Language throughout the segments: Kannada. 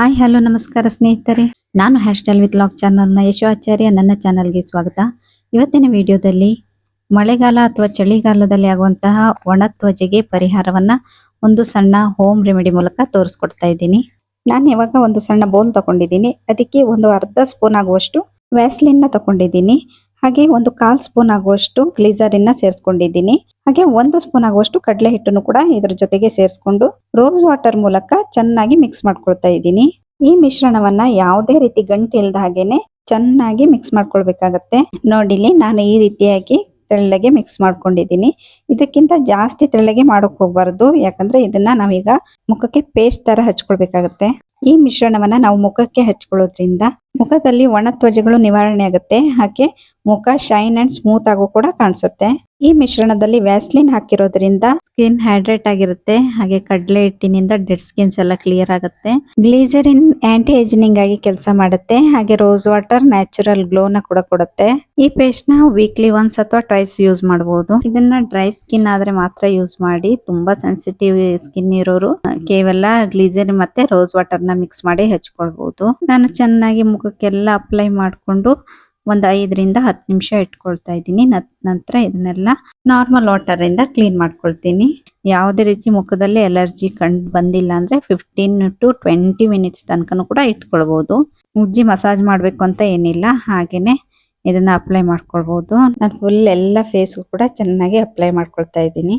ಹಾಯ್ ಹಲೋ ನಮಸ್ಕಾರ ಸ್ನೇಹಿತರೆ, ನಾನು ಹೇರ್ ಸ್ಟೈಲ್ ವಿತ್ ಲಾಗ್ ಚಾನಲ್ನ ಯಶು ಆಚಾರ್ಯ. ನನ್ನ ಚಾನಲ್ಗೆ ಸ್ವಾಗತ. ಇವತ್ತಿನ ವಿಡಿಯೋದಲ್ಲಿ ಮಳೆಗಾಲ ಅಥವಾ ಚಳಿಗಾಲದಲ್ಲಿ ಆಗುವಂತಹ ಒಣ ತ್ವಚೆಗೆ ಪರಿಹಾರವನ್ನ ಒಂದು ಸಣ್ಣ ಹೋಮ್ ರೆಮಿಡಿ ಮೂಲಕ ತೋರಿಸ್ಕೊಡ್ತಾ ಇದ್ದೀನಿ. ನಾನು ಇವಾಗ ಒಂದು ಸಣ್ಣ ಬೌಲ್ ತಗೊಂಡಿದ್ದೀನಿ. ಅದಕ್ಕೆ ಒಂದು ಅರ್ಧ ಸ್ಪೂನ್ ಆಗುವಷ್ಟು ವ್ಯಾಸ್ಲಿನ್ ನ ತಗೊಂಡಿದ್ದೀನಿ. ಹಾಗೆ ಒಂದು 1/4 ಸ್ಪೂನ್ ಆಗುವಷ್ಟು ಗ್ಲಿಸರಿನ್ ನ ಸೇರಿಸ್ಕೊಂಡಿದ್ದೀನಿ. ಹಾಗೆ 1 ಸ್ಪೂನ್ ಆಗುವಷ್ಟು ಕಡಲೆ ಹಿಟ್ಟನ್ನು ಕೂಡ ಇದ್ರ ಜೊತೆಗೆ ಸೇರಿಸ್ಕೊಂಡು ರೋಸ್ ವಾಟರ್ ಮೂಲಕ ಚೆನ್ನಾಗಿ ಮಿಕ್ಸ್ ಮಾಡ್ಕೊಳ್ತಾ ಇದ್ದೀನಿ. ಈ ಮಿಶ್ರಣವನ್ನ ಯಾವುದೇ ರೀತಿ ಗಂಟು ಇಲ್ಲದ ಹಾಗೇನೆ ಚೆನ್ನಾಗಿ ಮಿಕ್ಸ್ ಮಾಡ್ಕೊಳ್ಬೇಕಾಗತ್ತೆ. ನೋಡಿಲಿ, ನಾನು ಈ ರೀತಿಯಾಗಿ ತೆಳ್ಳಗೆ ಮಿಕ್ಸ್ ಮಾಡ್ಕೊಂಡಿದ್ದೀನಿ. ಇದಕ್ಕಿಂತ ಜಾಸ್ತಿ ತೆಳ್ಳಗೆ ಮಾಡೋಕ್ ಹೋಗ್ಬಾರ್ದು, ಯಾಕಂದ್ರೆ ಇದನ್ನ ನಾವೀಗ ಮುಖಕ್ಕೆ ಪೇಸ್ಟ್ ತರ ಹಚ್ಕೊಳ್ಬೇಕಾಗತ್ತೆ. ಈ ಮಿಶ್ರಣವನ್ನ ನಾವು ಮುಖಕ್ಕೆ ಹಚ್ಕೊಳ್ಳೋದ್ರಿಂದ ಮುಖದಲ್ಲಿ ಒಣ ತ್ವಚೆಗಳು ನಿವಾರಣೆ ಆಗುತ್ತೆ. ಹಾಗೆ ಮುಖ ಶೈನ್ ಅಂಡ್ ಸ್ಮೂತ್ ಆಗು ಕೂಡ ಕಾಣಿಸುತ್ತೆ. ಈ ಮಿಶ್ರಣದಲ್ಲಿ ವ್ಯಾಸ್ಲಿನ್ ಹಾಕಿರೋದ್ರಿಂದ ಸ್ಕಿನ್ ಹೈಡ್ರೇಟ್ ಆಗಿರುತ್ತೆ. ಹಾಗೆ ಕಡಲೆ ಹಿಟ್ಟಿನಿಂದ ಡೆಡ್ ಸ್ಕಿನ್ಸ್ ಎಲ್ಲ ಕ್ಲಿಯರ್ ಆಗುತ್ತೆ. ಗ್ಲಿಸರಿನ್ ಆಂಟಿ ಏಜಿಂಗ್ ಆಗಿ ಕೆಲಸ ಮಾಡುತ್ತೆ. ಹಾಗೆ ರೋಸ್ ವಾಟರ್ ನ್ಯಾಚುರಲ್ ಗ್ಲೋ ನ ಕೂಡ ಕೊಡುತ್ತೆ. ಈ ಪೇಸ್ಟ್ ನ ವೀಕ್ಲಿ ಒನ್ಸ್ ಅಥವಾ ಟ್ವೈಸ್ ಯೂಸ್ ಮಾಡಬಹುದು. ಇದನ್ನ ಡ್ರೈ ಸ್ಕಿನ್ ಆದ್ರೆ ಮಾತ್ರ ಯೂಸ್ ಮಾಡಿ. ತುಂಬಾ ಸೆನ್ಸಿಟಿವ್ ಸ್ಕಿನ್ ಇರೋರು ಕೇವಲ ಗ್ಲಿಸರಿನ್ ಮತ್ತೆ ರೋಸ್ ವಾಟರ್ ನ ಮಿಕ್ಸ್ ಮಾಡಿ ಹಚ್ಕೊಳ್ಬಹುದು. ನಾನು ಚೆನ್ನಾಗಿ ಮುಖಕ್ಕೆಲ್ಲ ಅಪ್ಲೈ ಮಾಡ್ಕೊಂಡು ಒಂದು 5 ರಿಂದ 10 ನಿಮಿಷ ಇಟ್ಕೊಳ್ತಾ ಇದ್ದೀನಿ. ನಂತರ ಇದನ್ನೆಲ್ಲ ನಾರ್ಮಲ್ ವಾಟರ್ ಇಂದ ಕ್ಲೀನ್ ಮಾಡ್ಕೊಳ್ತೀನಿ. ಯಾವುದೇ ರೀತಿ ಮುಖದಲ್ಲಿ ಅಲರ್ಜಿ ಕಂಡು ಬಂದಿಲ್ಲ ಅಂದ್ರೆ 15 to 20 ಮಿನಿಟ್ಸ್ ತನಕನೂ ಕೂಡ ಇಟ್ಕೊಳ್ಬಹುದು. ಉಜ್ಜಿ ಮಸಾಜ್ ಮಾಡ್ಬೇಕು ಅಂತ ಏನಿಲ್ಲ, ಹಾಗೇನೆ ಇದನ್ನ ಅಪ್ಲೈ ಮಾಡ್ಕೊಳ್ಬಹುದು. ನಾನು ಫುಲ್ ಎಲ್ಲ ಫೇಸ್ಗೂ ಕೂಡ ಚೆನ್ನಾಗಿ ಅಪ್ಲೈ ಮಾಡ್ಕೊಳ್ತಾ ಇದ್ದೀನಿ.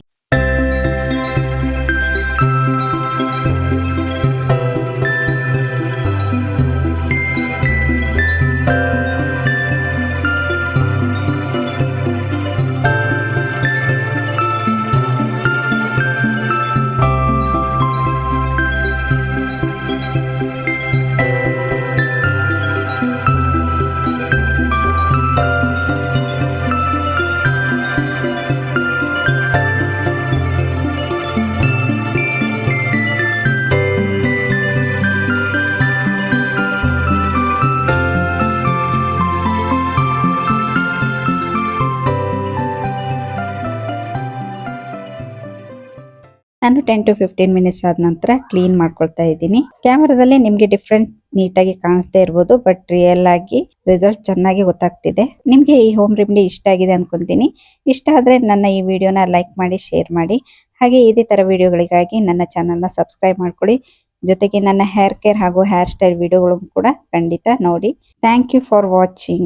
ನಾನು 10 to 15 ಮಿನಿಟ್ಸ್ ಆದ ನಂತರ ಕ್ಲೀನ್ ಮಾಡ್ಕೊಳ್ತಾ ಇದ್ದೀನಿ. ಕ್ಯಾಮರಾದಲ್ಲಿ ನಿಮ್ಗೆ ಡಿಫ್ರೆಂಟ್ ನೀಟಾಗಿ ಕಾಣಿಸ್ತಾ ಇರ್ಬೋದು, ಬಟ್ ರಿಯಲ್ ಆಗಿ ರಿಸಲ್ಟ್ ಚೆನ್ನಾಗಿ ಗೊತ್ತಾಗ್ತಿದೆ. ನಿಮ್ಗೆ ಈ ಹೋಮ್ ರೆಮಿಡಿ ಇಷ್ಟ ಆಗಿದೆ ಅನ್ಕೊಂತೀನಿ. ಇಷ್ಟ ಆದ್ರೆ ನನ್ನ ಈ ವಿಡಿಯೋನ ಲೈಕ್ ಮಾಡಿ, ಶೇರ್ ಮಾಡಿ. ಹಾಗೆ ಇದೇ ತರ ವಿಡಿಯೋಗಳಿಗಾಗಿ ನನ್ನ ಚಾನಲ್ನ ಸಬ್ಸ್ಕ್ರೈಬ್ ಮಾಡ್ಕೊಳ್ಳಿ. ಜೊತೆಗೆ ನನ್ನ ಹೇರ್ ಕೇರ್ ಹಾಗೂ ಹೇರ್ ಸ್ಟೈಲ್ ವಿಡಿಯೋಗಳು ಕೂಡ ಖಂಡಿತ ನೋಡಿ. Thank you for watching.